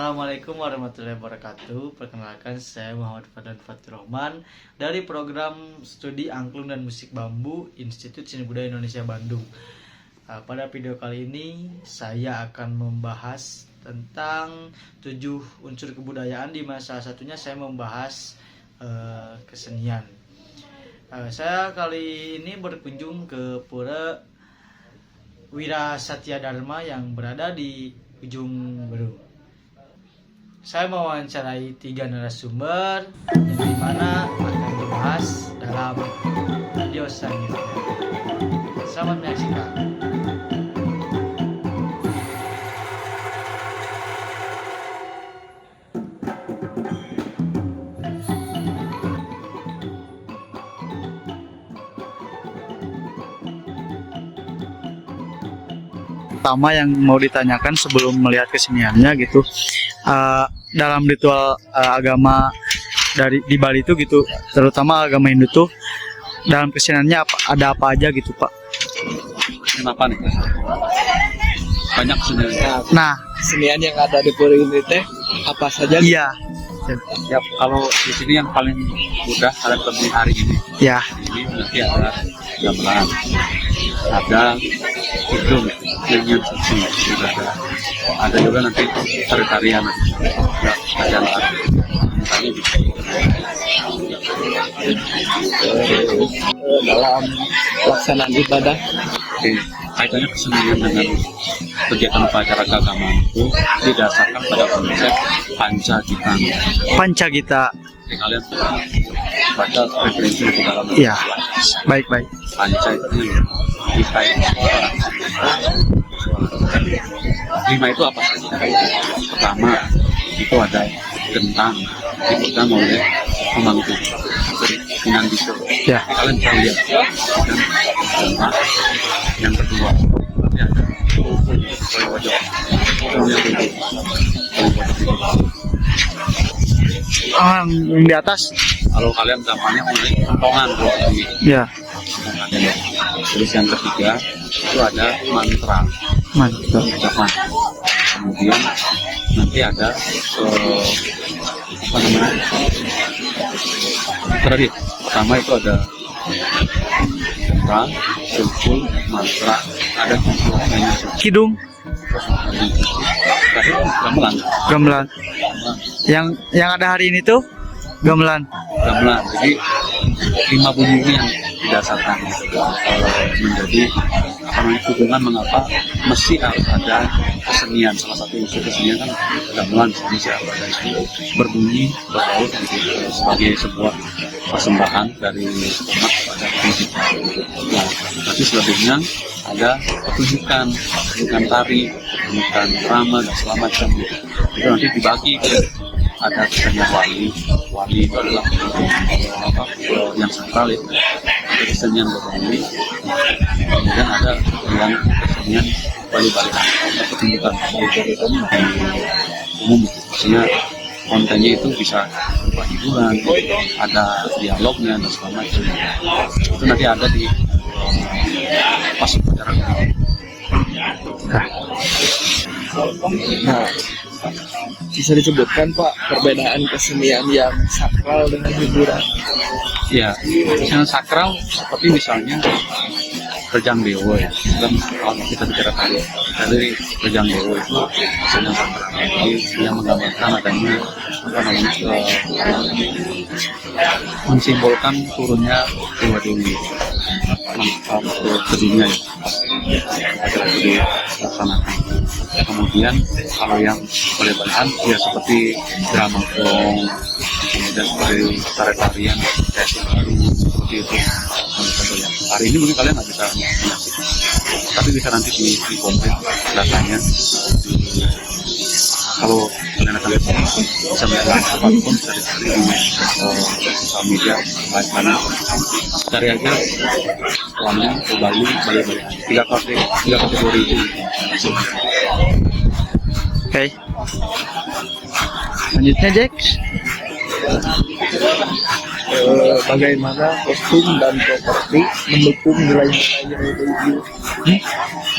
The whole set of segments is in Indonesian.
Assalamualaikum warahmatullahi wabarakatuh. Perkenalkan, saya Muhammad Fadlan Fatur Rahman dari program studi angklung dan musik bambu Institut Seni Budaya Indonesia Bandung. Pada video kali ini saya akan membahas tentang 7 unsur kebudayaan, di mana salah satunya saya membahas kesenian. Saya kali ini berkunjung ke Pura Wira Satya Dharma yang berada di Ujung Berung. Saya mewawancarai 3 narasumber yang dimana akan dibahas dalam video selanjutnya. Selamat menyaksikan. Pertama yang mau ditanyakan sebelum melihat keseniannya gitu, dalam ritual agama di Bali itu gitu, terutama agama Hindu tuh dalam keseniannya ada apa aja gitu Pak? Kenapa nih? Banyak kesenian. Nah, kesenian yang ada di Pura ini teh apa saja? iya. Ya, kalau di sini yang paling mudah kalian temui hari ini. Ya. Ini nanti ada gamelan, ada hidung, nyanyian suci, juga ada juga nanti tari-tarian, ada misalnya gitu. Dalam pelaksanaan ibadah, kaitannya kesenian dengan kegiatan upacara keagamaan itu didasarkan pada konsep Pancagita. Pancagita. Jadi kalian baca referensi di dalam. Iya. Baik. Panca itu kita itu 5 itu apa saja? Pertama itu ada gentang, dipegang oleh pemangku Sunan Biso. Ya. Kalian bisa lihat. Dan yang kedua ya, Koi Pojok. Yang di atas. Kalau kalian gampangnya mulai kentongan ini. Ya. Terus yang ketiga itu ada mantra. Mantap. Ucapan. Kemudian nanti ada apa namanya? Terakhir, pertama itu ada mantra, sulful, mantra, ada Kidung, terakhir gamelan. gamelan. Yang ada hari ini tuh gamelan. Gamelan. Jadi 5 bunyi ini yang didasarkan menjadi apa namanya hubungan mengapa mesti harus ada kesenian. Salah satu unsur kesenian kan gamelan di siapa dan itu berbunyi berlaut gitu, sebagai sebuah persembahan dari umat pada musik. Nah, nanti selebihnya ada pertunjukan tari, pertunjukan drama dan segala macam gitu. Itu nanti dibagi ke ada kesenian wali itu adalah yang sakral itu, ada kesenian berwali, kemudian ada yang kesenian bali-balian, pertunjukan umum, maksudnya kontennya itu bisa berupa hiburan, ada dialognya dan segala macam. Itu nanti ada di pas upacara. nah, bisa disebutkan Pak perbedaan kesenian yang sakral dengan hiburan? Ya, kesenian sakral seperti misalnya Rejang Dewa ya. Dan kalau kita bicara tadi Rejang Dewa itu kesenian sakral. Yang menggambarkan adanya apa namanya mensimbolkan turunnya Dewa Dewi ke dunia ya. Agar dilaksanakan. Kemudian kalau yang bali-balian ya seperti drama dong, kemudian seperti tari-tarian baru seperti itu. Hari ini mungkin kalian nggak bisa menyaksikan, tapi bisa nanti di komplit datanya. Kalau kalian akan lihat bisa melihat apapun bisa dicari di sosial media baik mana cari aja warna ke Bali balian 3 kategori itu. Oke. Lanjutnya Jack. Bagaimana kostum dan properti mendukung nilai-nilai yang tinggi?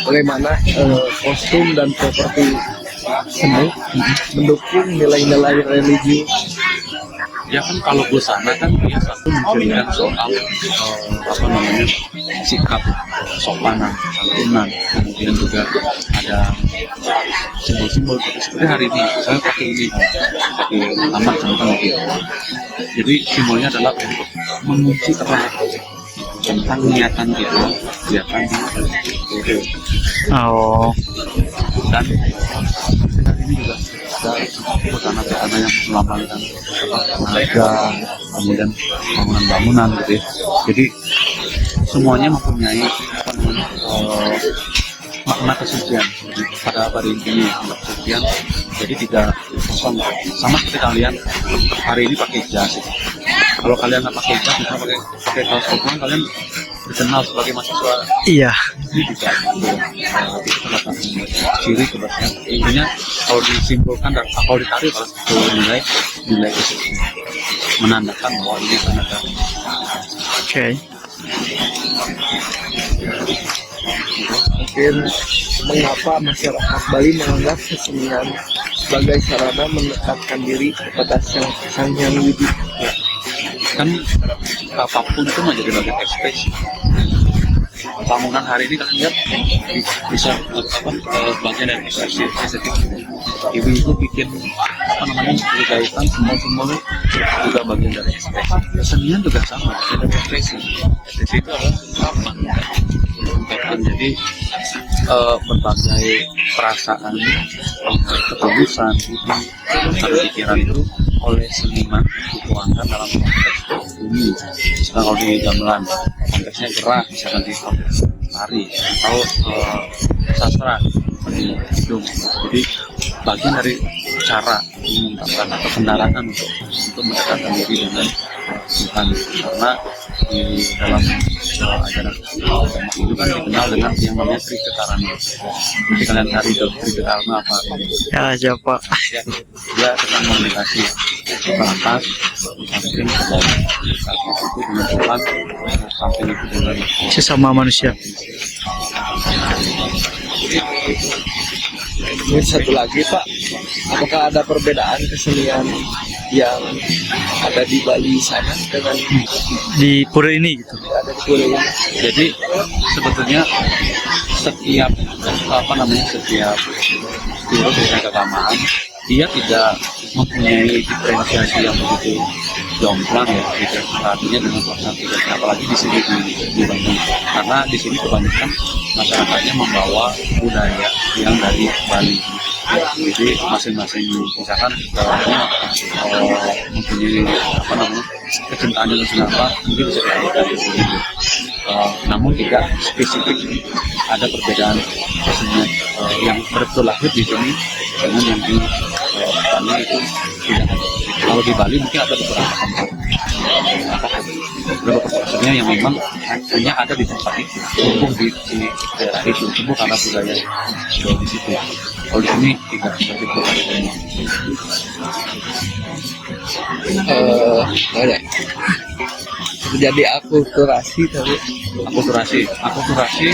Bagaimana kostum dan properti seni mendukung nilai-nilai religius. Ya kan kalau busana kan dia satu menceritakan soal apa namanya sikap sopanan, santunan, kemudian juga ada simbol-simbol seperti hari ini saya pakai ini, pakai tamat contoh gitu. Jadi simbolnya adalah untuk mengunci apa tentang niatan kita kegiatan di Oh. dan hari ini juga ada busana-busana yang melambangkan tenaga, kemudian bangunan-bangunan gitu ya. Jadi semuanya mempunyai apa namanya makna kesucian pada intinya kesucian. Jadi tidak kosong, sama seperti kalian hari ini pakai jas. Kalau kalian nggak pakai jas, misalnya pakai kaos koko, kalian dikenal sebagai mahasiswa. Iya. Ini tidak itu terletak ciri kebersihan. Intinya kalau disimpulkan dan kalau ditarik kalau nilai itu menandakan bahwa ini tanda. Oke. Mungkin mengapa masyarakat Bali menganggap kesenian sebagai sarana mendekatkan diri kepada Sang Hyang Widi? Kan apapun itu menjadi bagian ekspresi. Bangunan hari ini kalian lihat bisa bagian dari ekspresi estetik. Ibu-ibu bikin apa namanya kaitan simbol-simbol juga bagian dari ekspresi. Kesenian juga sama, bagian dari ekspresi. Ekspresi itu adalah ungkapan. Jadi berbagai perasaan, ketulusan, dan pikiran itu oleh seniman dituangkan dalam konteks bumi. Misalkan kalau di gamelan konteksnya gerak, misalkan di konteks tari atau sastra di hidung. Jadi bagian dari cara mengungkapkan atau kendaraan untuk mendekatkan diri dengan Tuhan, karena di dalam ajaran agama itu kan dikenal dengan yang namanya Triketarana. Jadi kalian cari itu Triketarana apa? Ya siapa? Ya, dia tentang komunikasi ke atas, samping ke bawah, atas itu dengan Tuhan, samping itu dengan Sesama manusia. Ini satu lagi Pak, apakah ada perbedaan kesenian yang ada di Bali sana dengan Di pura ini gitu. ada di Pulau ini? Jadi sebetulnya setiap setiap guru dengan keagamaan dia tidak mempunyai diferensiasi yang begitu jomplang ya gitu. Artinya dengan persatuan, apalagi di sini di Bandung, karena di sini kebanyakan masyarakatnya membawa budaya yang dari Bali. Jadi masing-masing misalkan mempunyai kecintaan dengan kenapa mungkin bisa dilakukan di sini. Namun tidak spesifik ada perbedaan kesenian yang betul lahir di sini dengan yang di Bali itu tidak ada. Kalau di Bali mungkin ada beberapa tempat, beberapa kesenian yang memang hanya ada di tempat itu, tumbuh di daerah itu, tumbuh karena budaya di situ. Kalau di sini tidak begitu. Banyak terjadi akulturasi tapi akulturasi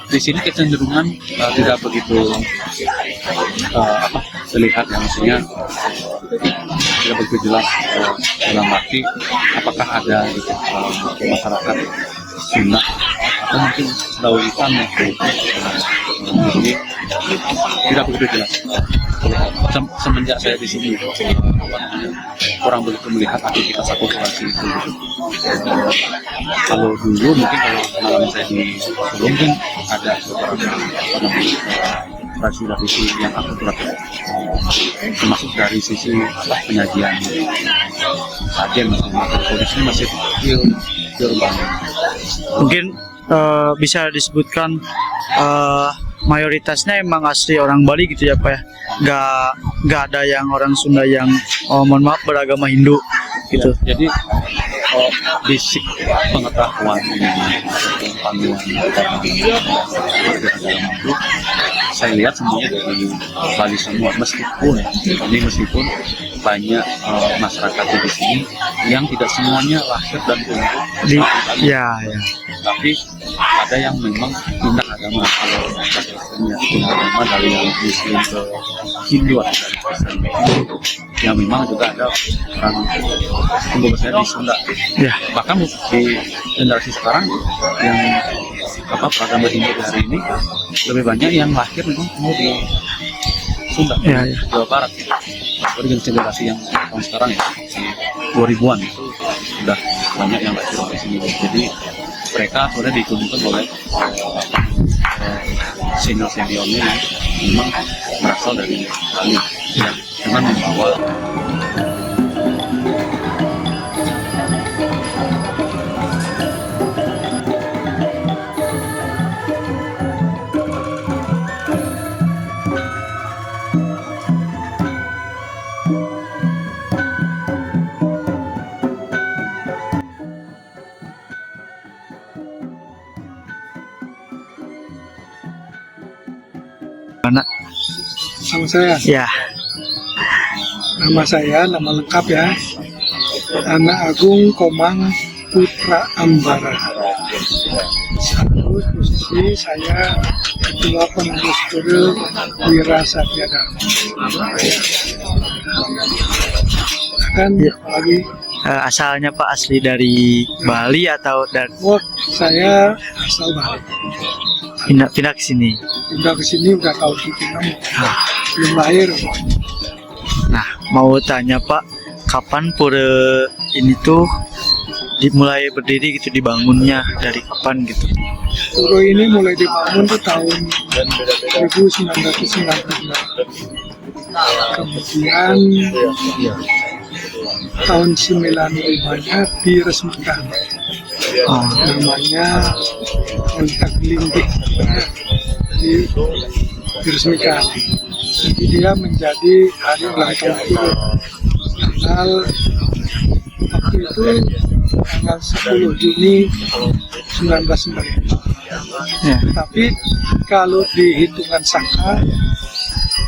di sini kecenderungan tidak begitu terlihat ya, maksudnya tidak begitu jelas dalam arti apakah ada gitu masyarakat Sunda atau mungkin Dawitan ya, jadi tidak begitu jelas. Semenjak saya di sini kurang begitu melihat aktivitas akulturasi itu gitu. Kalau dulu mungkin kalau pengalaman saya di Solo mungkin ada beberapa tradisi yang akulturasi, termasuk dari sisi penyajian sajian misalnya. Kalau di sini masih pure banget. Mungkin bisa disebutkan mayoritasnya emang asli orang Bali gitu ya Pak ya, nggak ada yang orang Sunda yang mohon maaf beragama Hindu gitu. Ya, jadi basic pengetahuan panduan itu saya lihat semuanya dari Bali semua, meskipun banyak masyarakat di sini yang tidak semuanya lahir dan tumbuh di ya tapi ada yang memang pindah agama. Kalau ya, pindah agama dari yang Muslim ke Hindu atau dari Kristen ke Hindu, yang memang juga ada orang tumbuh besar di Sunda. Ya. Bahkan di generasi sekarang yang beragama Hindu di hari ini lebih banyak yang lahir memang tumbuh di Sunda, Ya, ya. Jawa Barat. Jadi generasi yang tahun sekarang ya, 2000-an itu sudah banyak yang lahir di sini. Jadi mereka sudah dikumpulkan oleh senior-seniornya yang memang berasal dari kami, ya, dengan membawa Mana? Sama saya, Ya. nama lengkap ya, Anak Agung Komang Putra Ambara. Terus posisi saya Ketua Pengurus Pura Wira Satya Dharma. Kan lagi, Asalnya Pak asli dari Bali atau dari saya asal Bali. pindah ke sini? Udah kesini udah tahun 76, belum lahir. Nah, mau tanya Pak, kapan pura ini tuh dimulai berdiri gitu, dibangunnya dari kapan gitu? Pura ini mulai dibangun tuh tahun 1999. Kemudian tahun 95-nya diresmikan. Namanya Kontak Lindik, diresmikan. Jadi dia menjadi hari ulang tahun Pura. Tanggal waktu itu tanggal 10 Juni 1995. Ya. Tapi kalau di hitungan saka,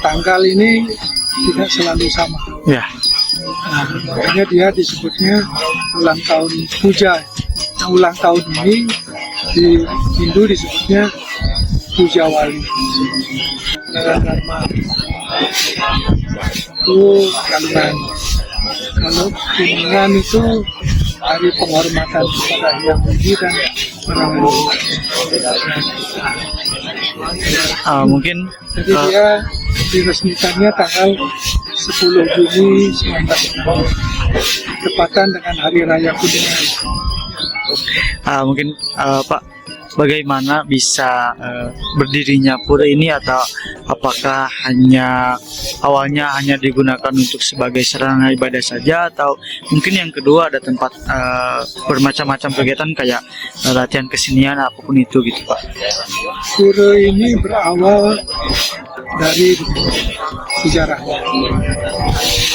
tanggal ini tidak selalu sama. Ya. Nah, makanya dia disebutnya ulang tahun puja. Nah, ulang tahun ini di Hindu disebutnya puja wali. Dharma itu galungan. Kalau kuningan itu hari penghormatan kepada Yang Widi dan orang Mungkin Jadi dia diresmikannya tanggal 10 Juni 1996, tepatan dengan Hari Raya Kuningan. mungkin Pak, bagaimana bisa berdirinya pura ini, atau apakah awalnya hanya digunakan untuk sebagai sarana ibadah saja, atau mungkin yang kedua ada tempat bermacam-macam kegiatan kayak latihan kesenian apapun itu gitu Pak? Pura ini berawal dari sejarahnya.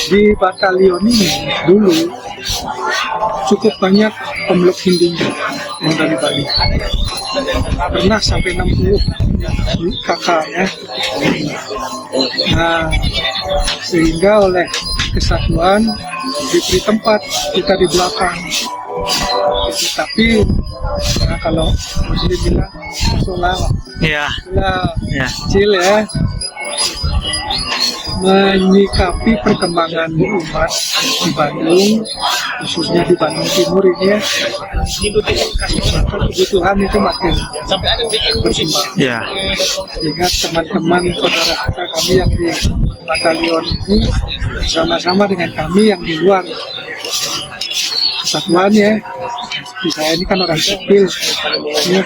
Di batalion ini dulu cukup banyak pemeluk Hindunya yang dari Bali. Pernah sampai 60 kakak ya. Nah, sehingga oleh kesatuan diberi tempat kita di belakang. Tapi nah, kalau Muslim bilang sholat Ya. Ya. kecil ya, menyikapi perkembangan umat di Bandung, khususnya di Bandung Timur ini ya, kebutuhan itu makin berkembang. Ya. Sehingga teman-teman saudara kita kami yang di batalion ini sama-sama dengan kami yang di luar kesatuan ya. Di saya ini kan orang sipil ya,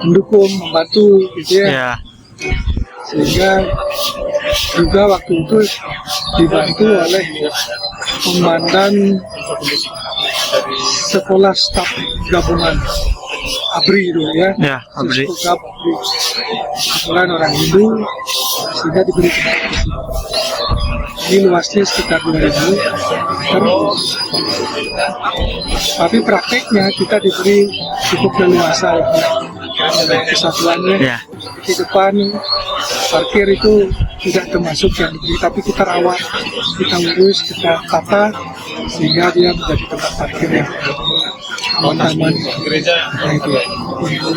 mendukung, membantu gitu ya. Ya. Sehingga juga waktu itu dibantu oleh komandan sekolah staf gabungan ABRI itu ya. Ya, ABRI. Sekolah orang Hindu, sehingga diberi tempat. Ini luasnya sekitar 2000 meter. Tapi prakteknya kita diberi cukup leluasa oleh kesatuannya. Ya. Di depan parkir itu tidak termasuk yang diberi, tapi kita rawat, kita urus, kita tata sehingga dia menjadi tempat parkir yang taman. Nah, itu.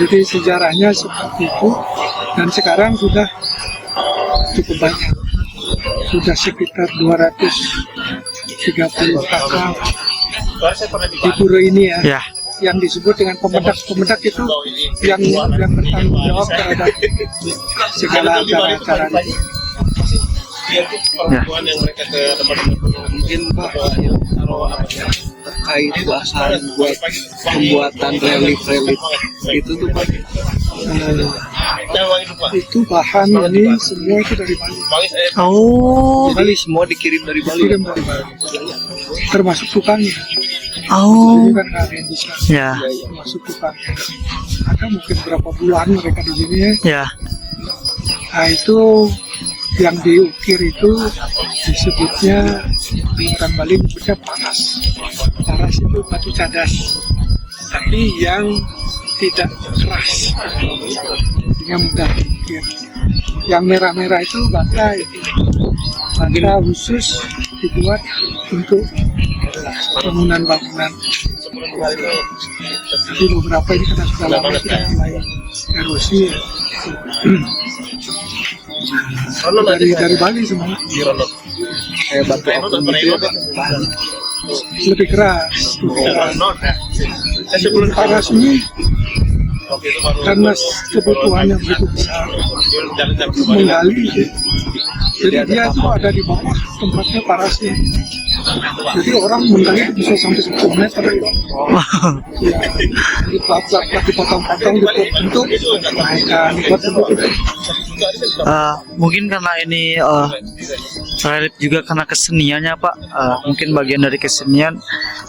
Jadi sejarahnya seperti itu, dan sekarang sudah cukup banyak, sudah sekitar 230 kakak di pura ini ya. Ya. Yang disebut dengan pemedak itu yang bertanggung jawab terhadap segala acara-acara itu. Ya. Mungkin Pak terkait bahan buat pembuatan relief itu tuh Pak, itu bahan ini semua itu dari Bali. Oh. Bali semua dikirim dari Bali. Termasuk tukangnya. Oh. Jadi kan nggak ada yang bisa. Ya. Termasuk tukangnya. Ada mungkin berapa bulan mereka di sini ya. Ya. Nah itu yang diukir itu disebutnya di orang Bali disebutnya paras. Paras itu batu cadas, tapi yang tidak keras, sehingga mudah diukir. Yang merah-merah itu bata khusus dibuat untuk bangunan-bangunan. Jadi beberapa ini karena sudah lama sudah mulai erosi. Dari Bali semua. Kayak batu apung gitu ya, Pak. Lebih keras. Paras ini karena kebutuhan yang begitu besar menggali, jadi dia itu ada di bawah tempatnya parasnya. Jadi orang menggali itu bisa sampai 10 meter. Ya, jadi plat-plat dipotong-potong, dibentuk, naikkan, dibuat bentuk itu. Mungkin karena ini relief juga karena keseniannya Pak, mungkin bagian dari kesenian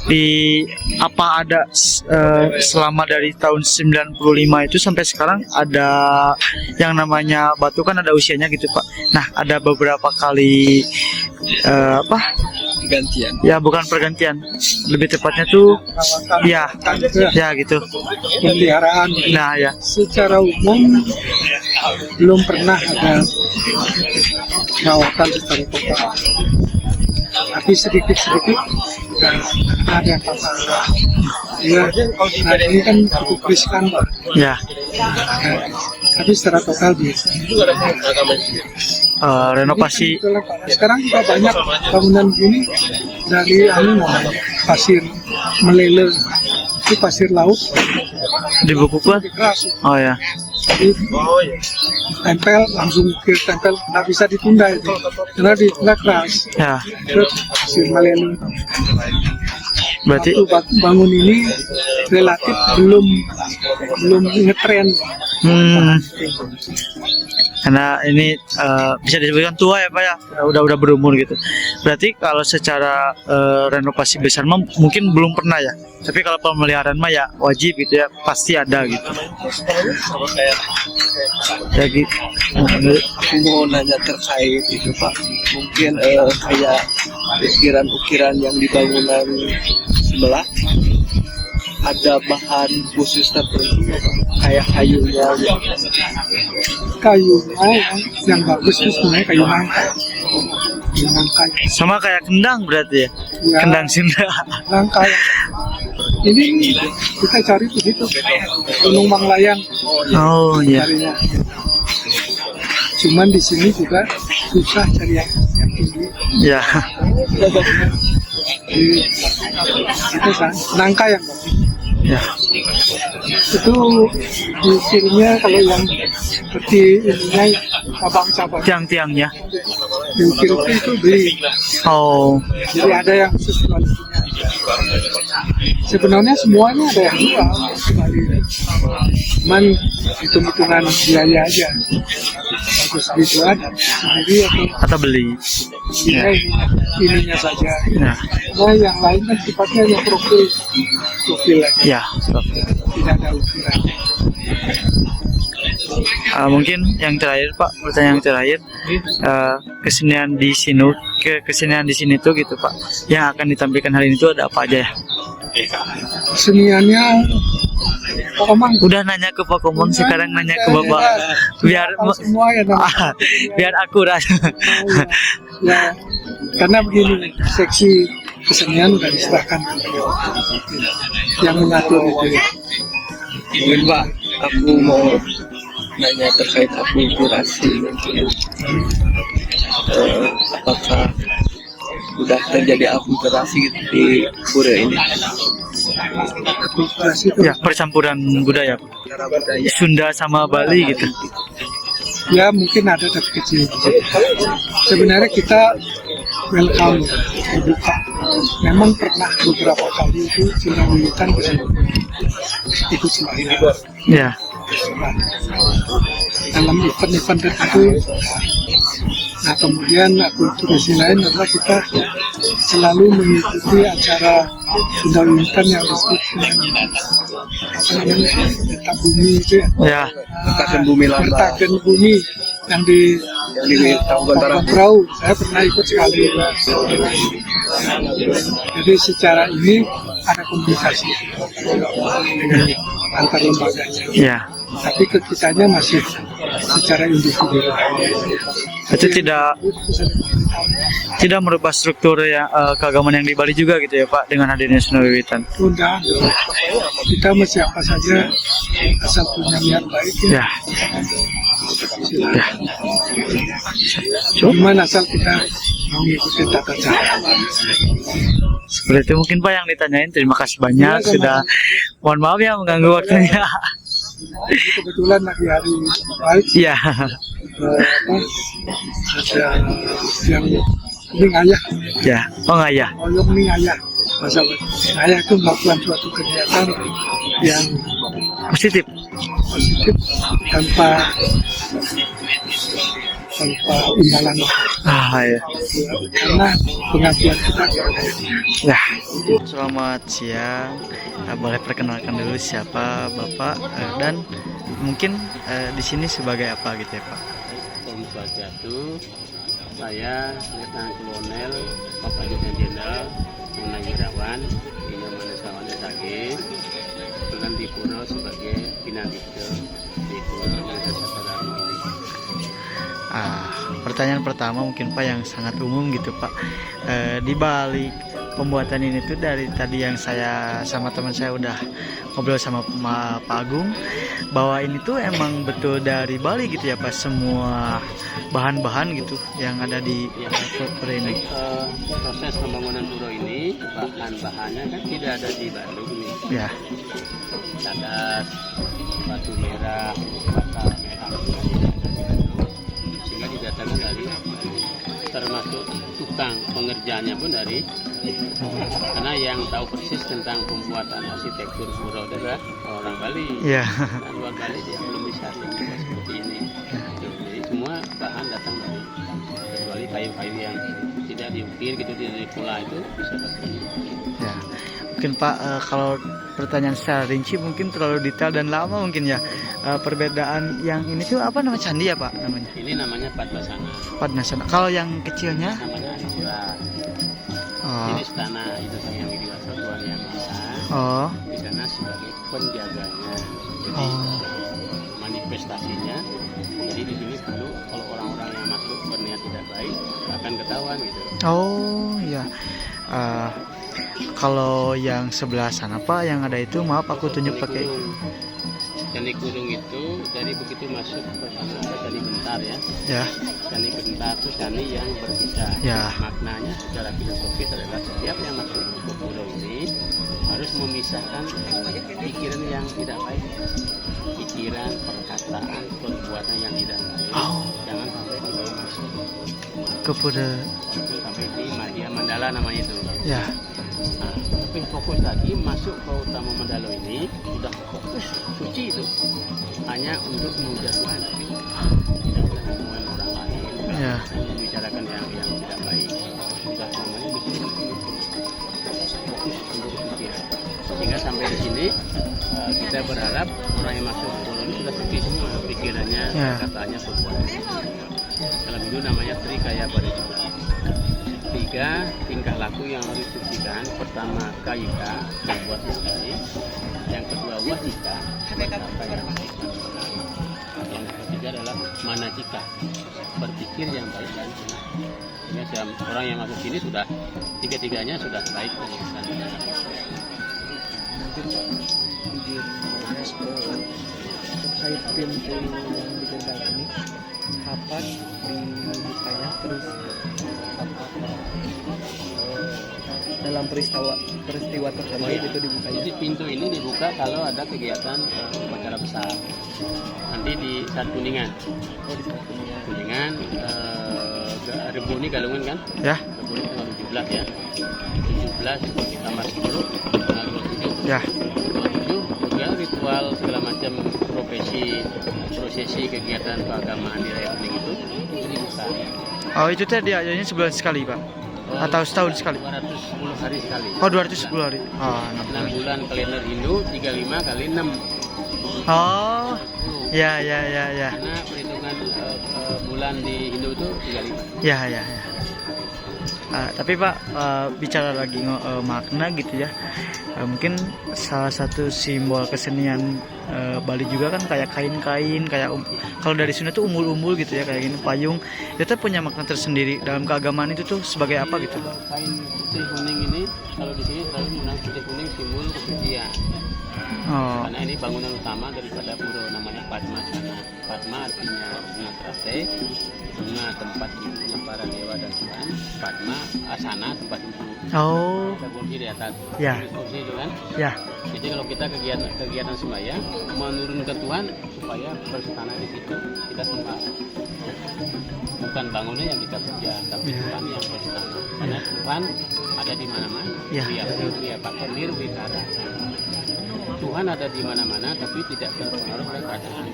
di apa ada selama dari tahun 95 itu sampai sekarang ada yang namanya batu kan ada usianya gitu Pak. Nah ada beberapa kali Gantian. ya bukan pergantian, lebih tepatnya tuh ya gitu. Pemeliharaan. Nah ya. Secara umum belum pernah ada perawatan secara total, tapi sedikit-sedikit sudah ada yang patah. Ya, nah ini kan cukup riskan Pak. Ya. Nah, tapi secara total biasa. Renovasi. Sekarang juga banyak bangunan gini dari namanya pasir meleleh, itu pasir laut Dibekukan. keras. Oh ya. Jadi tempel langsung ukir, tempel nggak bisa ditunda itu karena ditunda keras. Ya. Terus pasir meleleh. Berarti Waktu bangun ini relatif belum ngetren. Karena ini bisa disebutkan tua ya Pak ya, udah berumur gitu. Berarti kalau secara renovasi besar mungkin belum pernah ya. Tapi kalau pemeliharaan mah ya wajib gitu ya, pasti ada gitu. Ya gitu. Aku mau nanya terkait itu Pak, mungkin kayak ukiran-ukiran yang di bangunan sebelah ada bahan khusus tertentu kayak kayunya yang bagus itu sebenarnya kayu nangka. Sama kayak kendang berarti ya, Ya. kendang Sunda. Nangka ini kita cari begitu Gunung Manglayang. Oh iya. Carinya. Cuman di sini juga susah cari yang tinggi. Ya. Itu kan nangka yang bagus. Ya. Itu diukirnya kalau yang seperti ininya cabang-cabang Tiang-tiangnya. diukir itu beli. Oh. Jadi ada yang khusus kualitasnya. Sebenarnya semuanya ada yang jual kembali. Cuman hitung-hitungan biaya aja. Bagus dijual sendiri Atau beli. ya. Ininya saja. Ya. Nah yang lain kan sifatnya yang profil aja. Ya. Tidak ada ukiran. Mungkin yang terakhir Pak, pertanyaan yang terakhir, kesenian di sini tuh gitu Pak, yang akan ditampilkan hari ini tuh ada apa aja ya? Keseniannya Pak Komang. Udah nanya ke Pak Komang, sekarang nanya ke Bapak, biar Semua ya biar akurat. ya karena begini, seksi kesenian udah diserahkan ke beliau yang mengatur itu ya. Mungkin Pak, aku mau nanya terkait akulturasi. Apakah sudah terjadi akulturasi gitu di pura ini? Akulturasi itu Ya, percampuran budaya Sunda sama Bali gitu. ya mungkin ada tapi kecil. Sebenarnya kita welcome, terbuka. Memang pernah beberapa kali itu Sunda Wiwitan ke sini ikut sembahyang. Ya. Dalam event-event tertentu. Nah kemudian akulturasi lain adalah kita selalu mengikuti acara Sunda Wiwitan yang disebut dengan apa namanya peta bumi itu ya. Ya. Petakan bumi lama Petakan bumi yang di Kabupaten Perahu. Saya pernah ikut sekali. Jadi secara ini ada komunikasi dengan antar lembaganya. Ya. Tapi kitanya masih secara individu. Itu tidak merubah struktur yang keagamaan yang di Bali juga gitu ya Pak, dengan hadirnya Sunda Wiwitan. Undang kita mau siapa saja asal punya niat baik ya. Ya. Silakan. Cuman asal kita mau mengikuti tata cara. Seperti itu mungkin Pak yang ditanyain. Terima kasih banyak sudah. Mohon maaf ya mengganggu waktunya. Ini kebetulan lagi hari baik. Iya. Ada yang ini ayah, Ya. Oh nggak ya. oyong ini ayah. Masa ayah itu melakukan suatu kegiatan yang Positif. positif tanpa imbalan Ya. karena pengabdian kita. Ya. Selamat siang. Boleh perkenalkan dulu siapa Bapak dan mungkin di sini sebagai apa gitu ya Pak? Om Swastiastu, saya Lieutenant Kolonel Bapak Jenderal Munawirawan Dina Manasawan SAG, kebetulan di Puro sebagai Binabikda di Puro Desa Satarama ini. Pertanyaan pertama mungkin Pak yang sangat umum gitu Pak. Di balik pembuatan ini tuh dari tadi yang saya sama teman saya udah ngobrol sama Pak Agung bahwa ini tuh emang betul dari Bali gitu ya Pak, semua bahan-bahan gitu yang ada di pura ini. Proses pembangunan Puro ini bahan-bahannya kan tidak ada di Bandung nih. Ya. Cadas, batu merah, bata merah itu kan tidak ada di Bandung, sehingga didatangkan dari termasuk tukang pengerjaannya pun dari, karena yang tahu persis tentang pembuatan arsitektur pura adalah orang Bali. Ya. Nah, luar Bali dia belum bisa membuat seperti ini. Jadi semua bahan datang dari, kecuali kayu-kayu yang tidak diukir gitu dari pula itu bisa pakai. Ya. Mungkin Pak kalau pertanyaan secara rinci mungkin terlalu detail dan lama mungkin ya. Perbedaan yang ini tuh apa nama candi ya Pak namanya? Ini namanya Padmasana, Padmasana. Kalau yang kecilnya? namanya Adipura. Oh. Ini istana itu yang Widiwasa Tuhan Yang Maha. Oh. Di sana sebagai penjaganya. Jadi Oh. manifestasinya. Jadi di sini dulu kalau orang-orang yang masuk berniat tidak baik akan ketahuan gitu. Oh ya. Kalau yang sebelah sana Pak yang ada itu maaf aku tunjuk pakai. Candi Kurung itu dari begitu masuk ke sana ada Candi Bentar ya. Ya. Candi Bentar itu candi yang berbeda. Ya. Maknanya secara filosofis adalah setiap yang masuk ke pulau ini harus memisahkan pikiran yang tidak baik, pikiran, perkataan, perbuatan yang tidak baik. Oh. Jangan sampai dibawa masuk Ke pura. sampai di Madya Mandala namanya itu. Ya. Nah, tapi fokus lagi masuk ke utama Mandala ini sudah fokus suci itu hanya untuk memuja Tuhan, tapi tidak boleh ngomongin orang lain, Ya. membicarakan yang tidak baik. Sudah namanya di sini fokus untuk suci. Sehingga sampai di sini kita berharap orang yang masuk ke ini sudah suci semua pikirannya, Ya. katanya, perbuatannya. Kalau dulu namanya Trikaya Parisuta. 3 tingkah laku yang harus disucikan. Pertama kayika, berbuat sekali. Yang kedua wajika, berkata yang baik. Yang ketiga adalah manajika, berpikir yang baik dan benar. Sehingga orang yang masuk sini sudah tiga-tiganya sudah baik. Izin Mas terkait pintu yang di gerbang ini, kapan dibukanya, terus apakah dalam peristiwa tertentu itu dibukanya? Jadi pintu ini dibuka kalau ada kegiatan upacara besar. Nanti di saat kuningan. Oh, di saat Kuningan Rebu ini Galungan kan? Ya. Rebu ini tanggal 17 ya. 17 ditambah 10 tanggal 27. Ya. 27 juga ritual segala macam prosesi kegiatan keagamaan di Raya Kuning itu dibuka. Oh, itu tadi diajarnya sebulan sekali, Pak? Atau setahun sekali? 210 hari sekali. Oh, 210 hari. Oh, 6 bulan kalender Hindu, 35 kali 6. Oh, ya. Karena perhitungan bulan di Hindu itu 35. Ya. Tapi Pak, bicara lagi makna gitu ya. Mungkin salah satu simbol kesenian Bali juga kan kayak kain-kain, kayak kalau dari Sunda tuh umbul-umbul gitu ya, kayak gini payung. Itu punya makna tersendiri dalam keagamaan itu tuh sebagai apa gitu? Kalau kain putih kuning ini, kalau di sini selalu menggunakan putih kuning simbol kesucian. Oh, Karena ini bangunan utama daripada pura, namanya Padma Sana. Padma artinya bunga teratai, bunga tempat ibunya para dewa dan Tuhan. Padma asana tempat ibu. oh, Ada kursi di atas. Ya. Kursi itu kan. ya, Jadi kalau kita kegiatan sembahyang menurunkan Tuhan supaya bersana di situ kita sembah. Bukan bangunan yang kita puja, tapi Ya. Tuhan yang bersana. Karena Tuhan ada di mana-mana. Ya. Dia pakai nirwikara. Tuhan ada di mana-mana, tapi tidak terpengaruh oleh keadaan.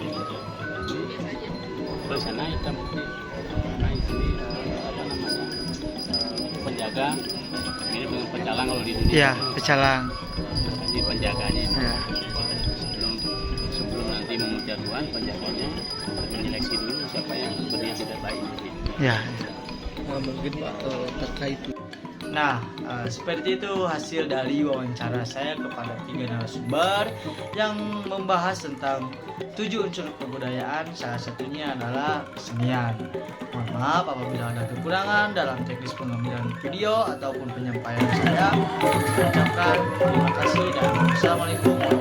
Bersana hitam putih. Nah di sini penjaga mirip dengan pencalang kalau di dunia. ya, pecalang. Jadi penjaganya itu. Ya. sebelum nanti memuja Tuhan, penjaganya menyeleksi dulu siapa yang berniat tidak baik. Ya. Mungkin Pak terkait Nah, seperti itu hasil dari wawancara saya kepada 3 narasumber yang membahas tentang 7 unsur kebudayaan, salah satunya adalah kesenian. Mohon maaf apabila ada kekurangan dalam teknis pengambilan video ataupun penyampaian saya. Saya ucapkan terima kasih dan wassalamualaikum warahmatullahi wabarakatuh.